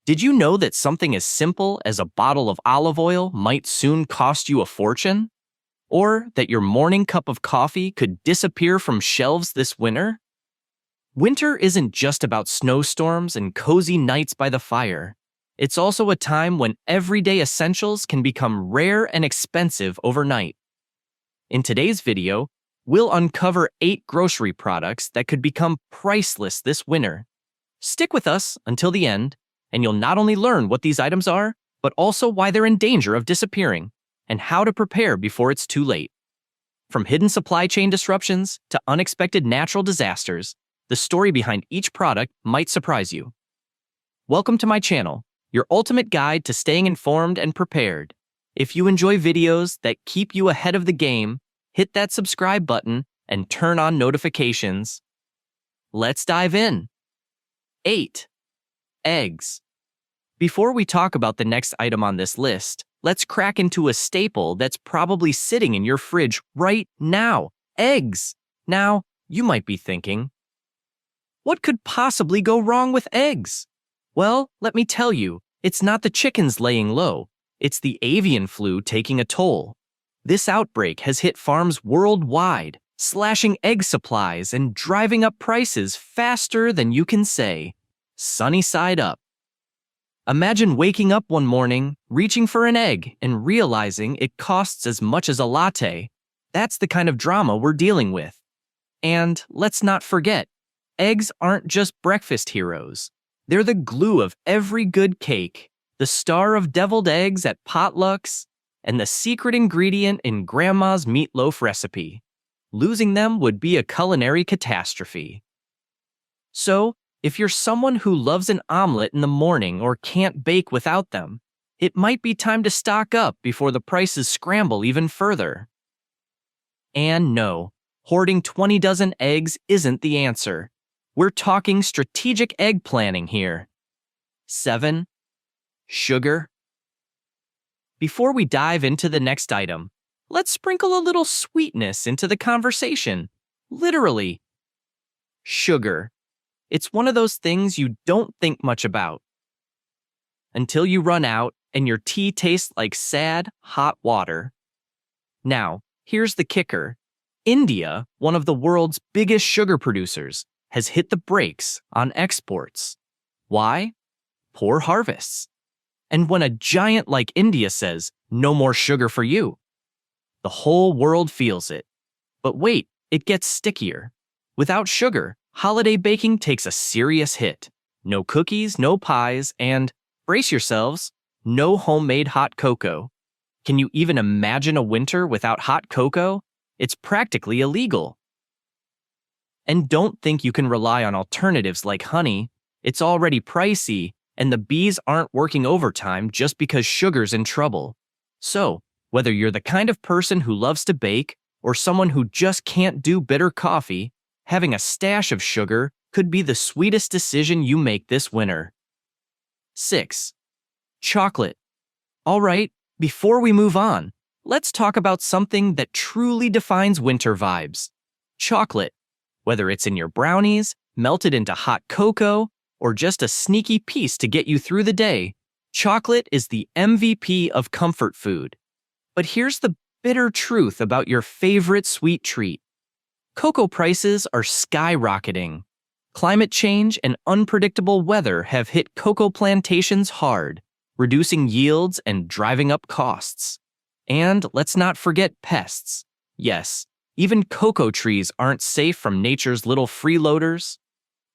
Did you know that something as simple as a bottle of olive oil might soon cost you a fortune? Or that your morning cup of coffee could disappear from shelves this winter? Winter isn't just about snowstorms and cozy nights by the fire. It's also a time when everyday essentials can become rare and expensive overnight. In today's video, we'll uncover 8 grocery products that could become priceless this winter. Stick with us until the end, and you'll not only learn what these items are, but also why they're in danger of disappearing, and how to prepare before it's too late. From hidden supply chain disruptions to unexpected natural disasters, the story behind each product might surprise you. Welcome to my channel, your ultimate guide to staying informed and prepared. If you enjoy videos that keep you ahead of the game, hit that subscribe button and turn on notifications. Let's dive in. 8. Eggs. Before we talk about the next item on this list, let's crack into a staple that's probably sitting in your fridge right now: eggs. Now, you might be thinking, what could possibly go wrong with eggs? Well, let me tell you, it's not the chickens laying low, it's the avian flu taking a toll. This outbreak has hit farms worldwide, slashing egg supplies and driving up prices faster than you can say, sunny side up. Imagine waking up one morning, reaching for an egg, and realizing it costs as much as a latte. That's the kind of drama we're dealing with. And let's not forget, eggs aren't just breakfast heroes. They're the glue of every good cake, the star of deviled eggs at potlucks, and the secret ingredient in Grandma's meatloaf recipe. Losing them would be a culinary catastrophe. So, if you're someone who loves an omelet in the morning or can't bake without them, it might be time to stock up before the prices scramble even further. And no, hoarding 20 dozen eggs isn't the answer. We're talking strategic egg planning here. 7. Sugar. Before we dive into the next item, let's sprinkle a little sweetness into the conversation. Literally. Sugar. It's one of those things you don't think much about until you run out and your tea tastes like sad, hot water. Now, here's the kicker. India, one of the world's biggest sugar producers, has hit the brakes on exports. Why? Poor harvests. And when a giant like India says, "No more sugar for you," the whole world feels it. But wait, it gets stickier. Without sugar, holiday baking takes a serious hit. No cookies, no pies, and, brace yourselves, no homemade hot cocoa. Can you even imagine a winter without hot cocoa? It's practically illegal. And don't think you can rely on alternatives like honey. It's already pricey, and the bees aren't working overtime just because sugar's in trouble. So, whether you're the kind of person who loves to bake or someone who just can't do bitter coffee, having a stash of sugar could be the sweetest decision you make this winter. 6. Chocolate. All right, before we move on, let's talk about something that truly defines winter vibes: chocolate. Whether it's in your brownies, melted into hot cocoa, or just a sneaky piece to get you through the day, chocolate is the MVP of comfort food. But here's the bitter truth about your favorite sweet treat. Cocoa prices are skyrocketing. Climate change and unpredictable weather have hit cocoa plantations hard, reducing yields and driving up costs. And let's not forget pests. Yes, even cocoa trees aren't safe from nature's little freeloaders.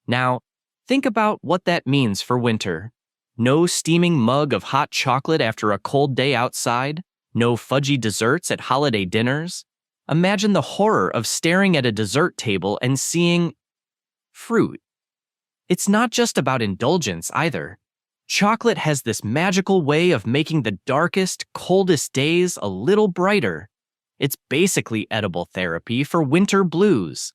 Now, think about what that means for winter. No steaming mug of hot chocolate after a cold day outside, no fudgy desserts at holiday dinners. Imagine the horror of staring at a dessert table and seeing fruit. It's not just about indulgence either. Chocolate has this magical way of making the darkest, coldest days a little brighter. It's basically edible therapy for winter blues.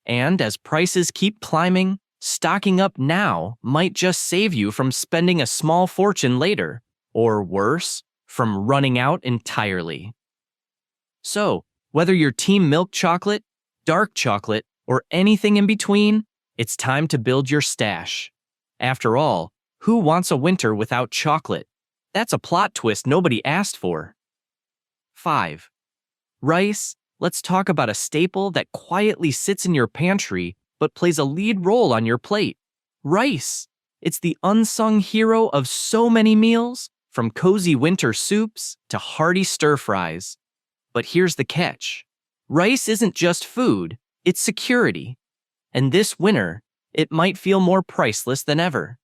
And as prices keep climbing, stocking up now might just save you from spending a small fortune later, or worse, from running out entirely. So, whether you're team milk chocolate, dark chocolate, or anything in between, it's time to build your stash. After all, Who wants a winter without chocolate? That's a plot twist nobody asked for. 5. Rice. Let's talk about a staple that quietly sits in your pantry but plays a lead role on your plate. Rice. It's the unsung hero of so many meals, from cozy winter soups to hearty stir-fries. But here's the catch. Rice isn't just food, it's security. And this winter, it might feel more priceless than ever.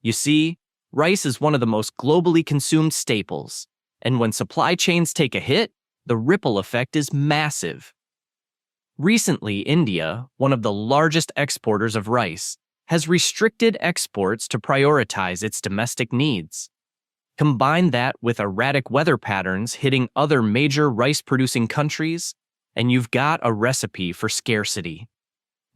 You see, rice is one of the most globally consumed staples, and when supply chains take a hit, the ripple effect is massive. Recently, India, one of the largest exporters of rice, has restricted exports to prioritize its domestic needs. Combine that with erratic weather patterns hitting other major rice-producing countries, and you've got a recipe for scarcity.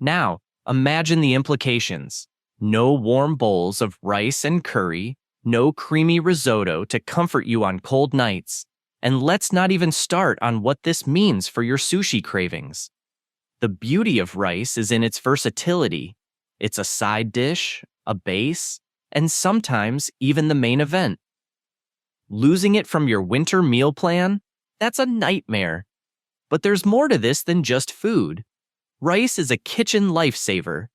Now, imagine the implications. No warm bowls of rice and curry, no creamy risotto to comfort you on cold nights, and let's not even start on what this means for your sushi cravings. The beauty of rice is in its versatility. It's a side dish, a base, and sometimes even the main event. Losing it from your winter meal plan? That's a nightmare. But there's more to this than just food. Rice is a kitchen lifesaver.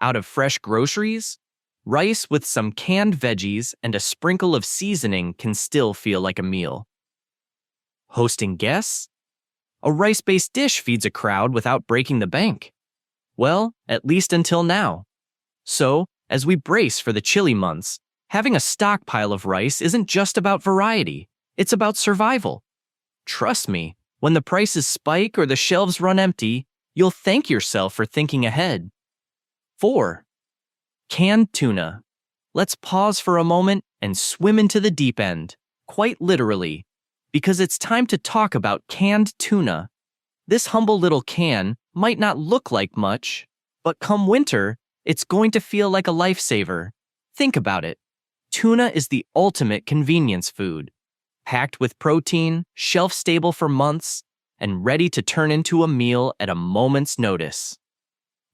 Out of fresh groceries, rice with some canned veggies and a sprinkle of seasoning can still feel like a meal. Hosting guests? A rice-based dish feeds a crowd without breaking the bank. Well, at least until now. So, as we brace for the chilly months, having a stockpile of rice isn't just about variety, it's about survival. Trust me, when the prices spike or the shelves run empty, you'll thank yourself for thinking ahead. 4. Canned tuna. Let's pause for a moment and swim into the deep end, quite literally, because it's time to talk about canned tuna. This humble little can might not look like much, but come winter, it's going to feel like a lifesaver. Think about it. Tuna is the ultimate convenience food, packed with protein, shelf-stable for months, and ready to turn into a meal at a moment's notice.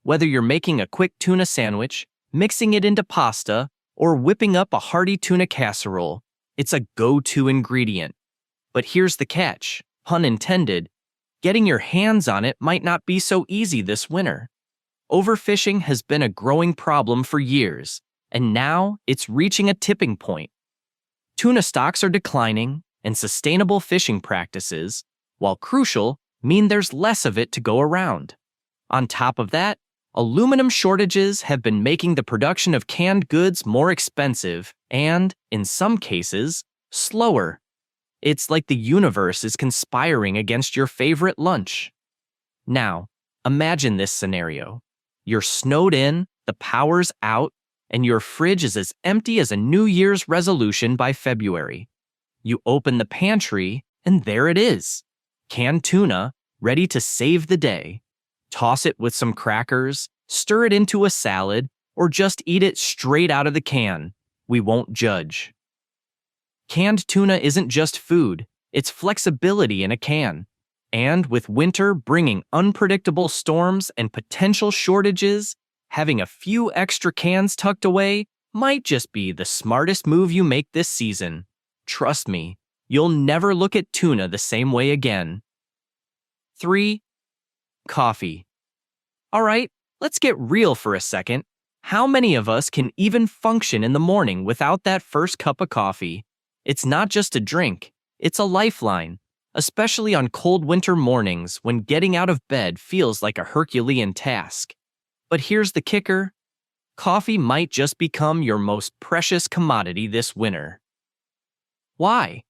Whether you're making a quick tuna sandwich, mixing it into pasta, or whipping up a hearty tuna casserole, it's a go-to ingredient. But here's the catch, pun intended, getting your hands on it might not be so easy this winter. Overfishing has been a growing problem for years, and now it's reaching a tipping point. Tuna stocks are declining, and sustainable fishing practices, while crucial, mean there's less of it to go around. On top of that, aluminum shortages have been making the production of canned goods more expensive and, in some cases, slower. It's like the universe is conspiring against your favorite lunch. Now, imagine this scenario. You're snowed in, the power's out, and your fridge is as empty as a New Year's resolution by February. You open the pantry, and there it is. Canned tuna, ready to save the day. Toss it with some crackers, stir it into a salad, or just eat it straight out of the can. We won't judge. Canned tuna isn't just food, it's flexibility in a can. And with winter bringing unpredictable storms and potential shortages, having a few extra cans tucked away might just be the smartest move you make this season. Trust me, you'll never look at tuna the same way again. 3. Coffee. All right, let's get real for a second. How many of us can even function in the morning without that first cup of coffee? It's not just a drink, it's a lifeline, especially on cold winter mornings when getting out of bed feels like a Herculean task. But here's the kicker. Coffee might just become your most precious commodity this winter. Why?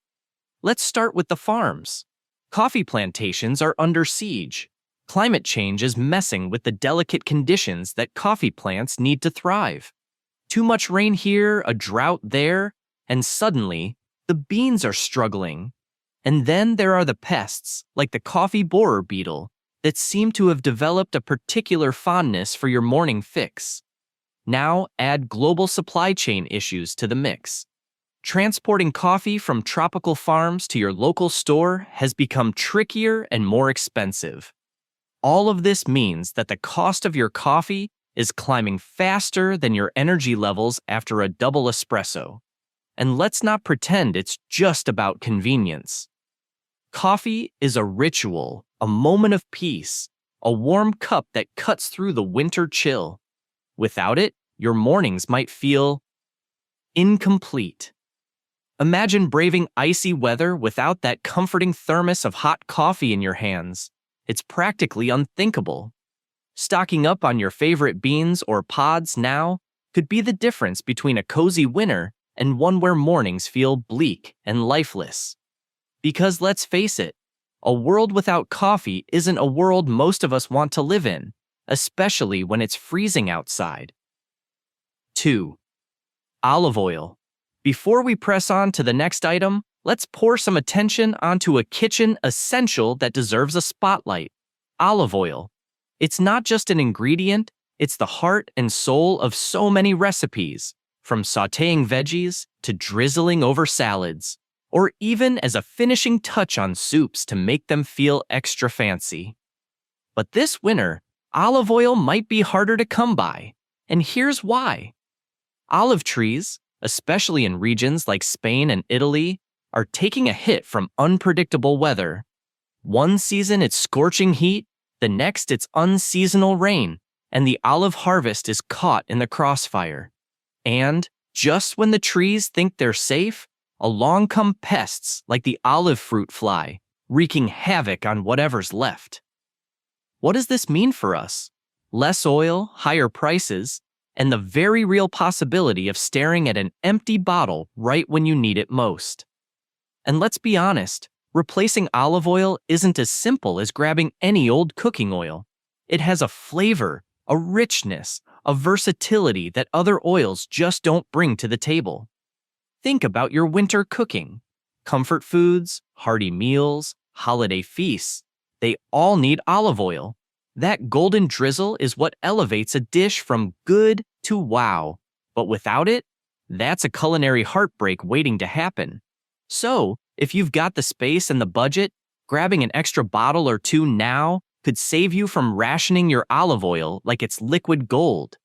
Let's start with the farms. Coffee plantations are under siege. Climate change is messing with the delicate conditions that coffee plants need to thrive. Too much rain here, a drought there, and suddenly, the beans are struggling. And then there are the pests, like the coffee borer beetle, that seem to have developed a particular fondness for your morning fix. Now add global supply chain issues to the mix. Transporting coffee from tropical farms to your local store has become trickier and more expensive. All of this means that the cost of your coffee is climbing faster than your energy levels after a double espresso. And let's not pretend it's just about convenience. Coffee is a ritual, a moment of peace, a warm cup that cuts through the winter chill. Without it, your mornings might feel incomplete. Imagine braving icy weather without that comforting thermos of hot coffee in your hands. It's practically unthinkable. Stocking up on your favorite beans or pods now could be the difference between a cozy winter and one where mornings feel bleak and lifeless. Because let's face it, a world without coffee isn't a world most of us want to live in, especially when it's freezing outside. 2. Olive oil. Before we press on to the next item, let's pour some attention onto a kitchen essential that deserves a spotlight: olive oil. It's not just an ingredient, it's the heart and soul of so many recipes, from sautéing veggies to drizzling over salads, or even as a finishing touch on soups to make them feel extra fancy. But this winter, olive oil might be harder to come by, and here's why. Olive trees, especially in regions like Spain and Italy, are taking a hit from unpredictable weather. One season it's scorching heat, the next it's unseasonal rain, and the olive harvest is caught in the crossfire. And just when the trees think they're safe, along come pests like the olive fruit fly, wreaking havoc on whatever's left. What does this mean for us? Less oil, higher prices, and the very real possibility of staring at an empty bottle right when you need it most. And let's be honest, replacing olive oil isn't as simple as grabbing any old cooking oil. It has a flavor, a richness, a versatility that other oils just don't bring to the table. Think about your winter cooking. Comfort foods, hearty meals, holiday feasts, they all need olive oil. That golden drizzle is what elevates a dish from good to wow. But without it, that's a culinary heartbreak waiting to happen. So, if you've got the space and the budget, grabbing an extra bottle or two now could save you from rationing your olive oil like it's liquid gold.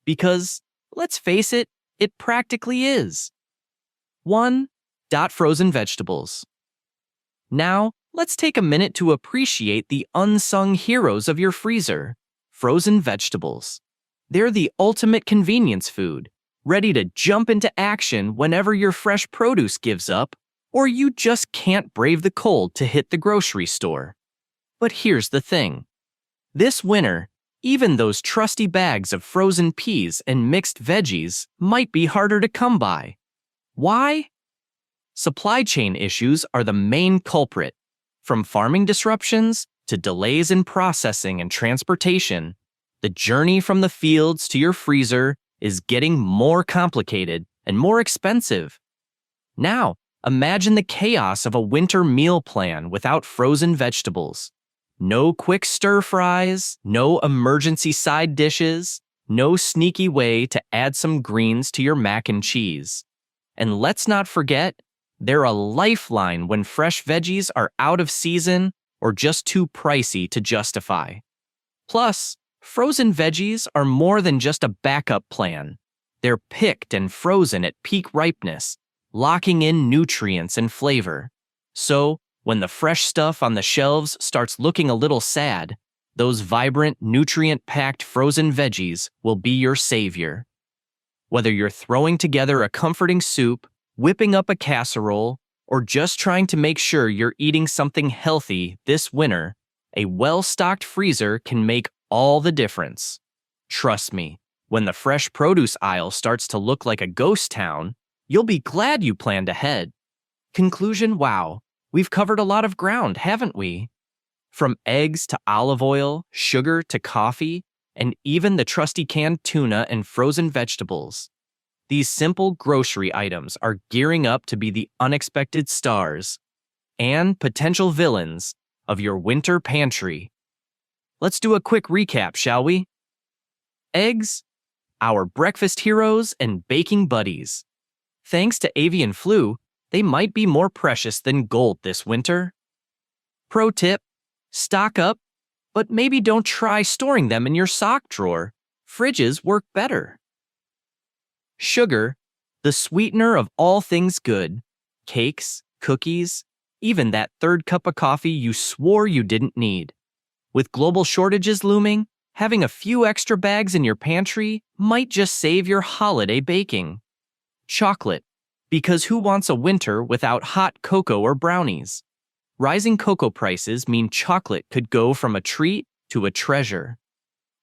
Because, let's face it, it practically is. 1. Frozen vegetables. Now, let's take a minute to appreciate the unsung heroes of your freezer: frozen vegetables. They're the ultimate convenience food, ready to jump into action whenever your fresh produce gives up, or you just can't brave the cold to hit the grocery store. But here's the thing. This winter, even those trusty bags of frozen peas and mixed veggies might be harder to come by. Why? Supply chain issues are the main culprit. From farming disruptions to delays in processing and transportation, the journey from the fields to your freezer is getting more complicated and more expensive. Now, imagine the chaos of a winter meal plan without frozen vegetables. No quick stir-fries, no emergency side dishes, no sneaky way to add some greens to your mac and cheese. And let's not forget, they're a lifeline when fresh veggies are out of season or just too pricey to justify. Plus, frozen veggies are more than just a backup plan. They're picked and frozen at peak ripeness, locking in nutrients and flavor. So, when the fresh stuff on the shelves starts looking a little sad, those vibrant, nutrient-packed frozen veggies will be your savior. Whether you're throwing together a comforting soup, whipping up a casserole, or just trying to make sure you're eating something healthy this winter, a well-stocked freezer can make all the difference. Trust me, when the fresh produce aisle starts to look like a ghost town, you'll be glad you planned ahead. Conclusion: wow, we've covered a lot of ground, haven't we? From eggs to olive oil, sugar to coffee, and even the trusty canned tuna and frozen vegetables. These simple grocery items are gearing up to be the unexpected stars and potential villains of your winter pantry. Let's do a quick recap, shall we? Eggs, our breakfast heroes and baking buddies. Thanks to avian flu, they might be more precious than gold this winter. Pro tip: stock up, but maybe don't try storing them in your sock drawer. fridges work better. Sugar, the sweetener of all things good, cakes, cookies, even that third cup of coffee you swore you didn't need. With global shortages looming, having a few extra bags in your pantry might just save your holiday baking. Chocolate, because who wants a winter without hot cocoa or brownies? Rising cocoa prices mean chocolate could go from a treat to a treasure.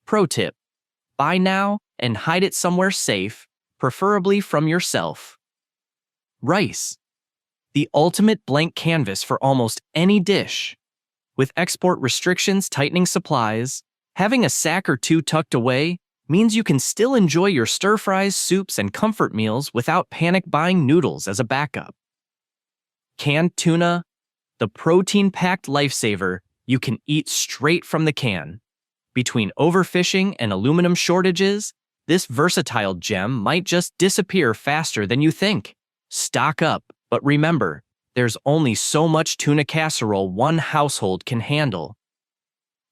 Pro tip: buy now and hide it somewhere safe, preferably from yourself. Rice, the ultimate blank canvas for almost any dish. With export restrictions tightening supplies, having a sack or two tucked away means you can still enjoy your stir-fries, soups, and comfort meals without panic buying noodles as a backup. Canned tuna, the protein-packed lifesaver you can eat straight from the can. Between overfishing and aluminum shortages, this versatile gem might just disappear faster than you think. Stock up, but remember, there's only so much tuna casserole one household can handle.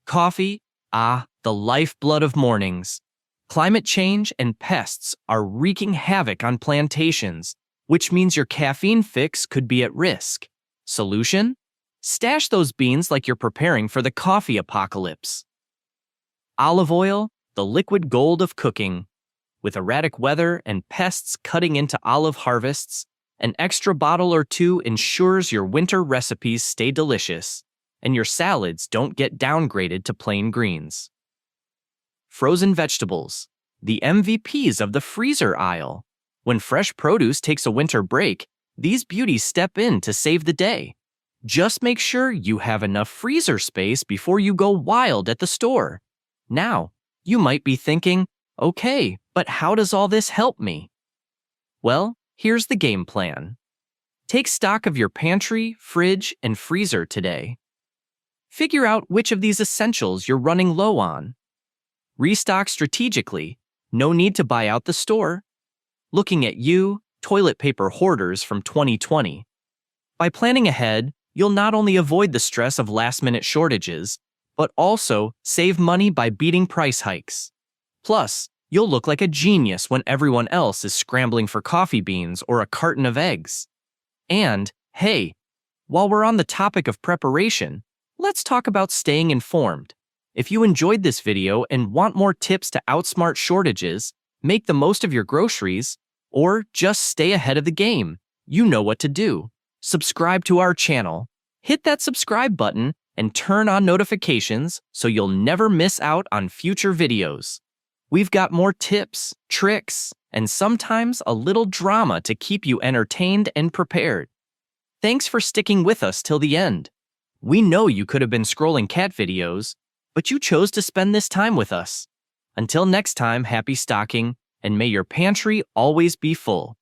Coffee, the lifeblood of mornings. Climate change and pests are wreaking havoc on plantations, which means your caffeine fix could be at risk. Solution? Stash those beans like you're preparing for the coffee apocalypse. Olive oil, the liquid gold of cooking. With erratic weather and pests cutting into olive harvests, an extra bottle or two ensures your winter recipes stay delicious, and your salads don't get downgraded to plain greens. Frozen vegetables, the MVPs of the freezer aisle. When fresh produce takes a winter break, these beauties step in to save the day. Just make sure you have enough freezer space before you go wild at the store. Now, you might be thinking, okay, but how does all this help me? Well, here's the game plan. Take stock of your pantry, fridge, and freezer today. Figure out which of these essentials you're running low on. Restock strategically. No need to buy out the store. Looking at you, toilet paper hoarders from 2020. By planning ahead, you'll not only avoid the stress of last-minute shortages, but also save money by beating price hikes. Plus, you'll look like a genius when everyone else is scrambling for coffee beans or a carton of eggs. And, hey, while we're on the topic of preparation, let's talk about staying informed. If you enjoyed this video and want more tips to outsmart shortages, make the most of your groceries, or just stay ahead of the game, you know what to do. Subscribe to our channel, hit that subscribe button, and turn on notifications so you'll never miss out on future videos. We've got more tips, tricks, and sometimes a little drama to keep you entertained and prepared. Thanks for sticking with us till the end. We know you could have been scrolling cat videos, but you chose to spend this time with us. Until next time, happy stocking, and may your pantry always be full.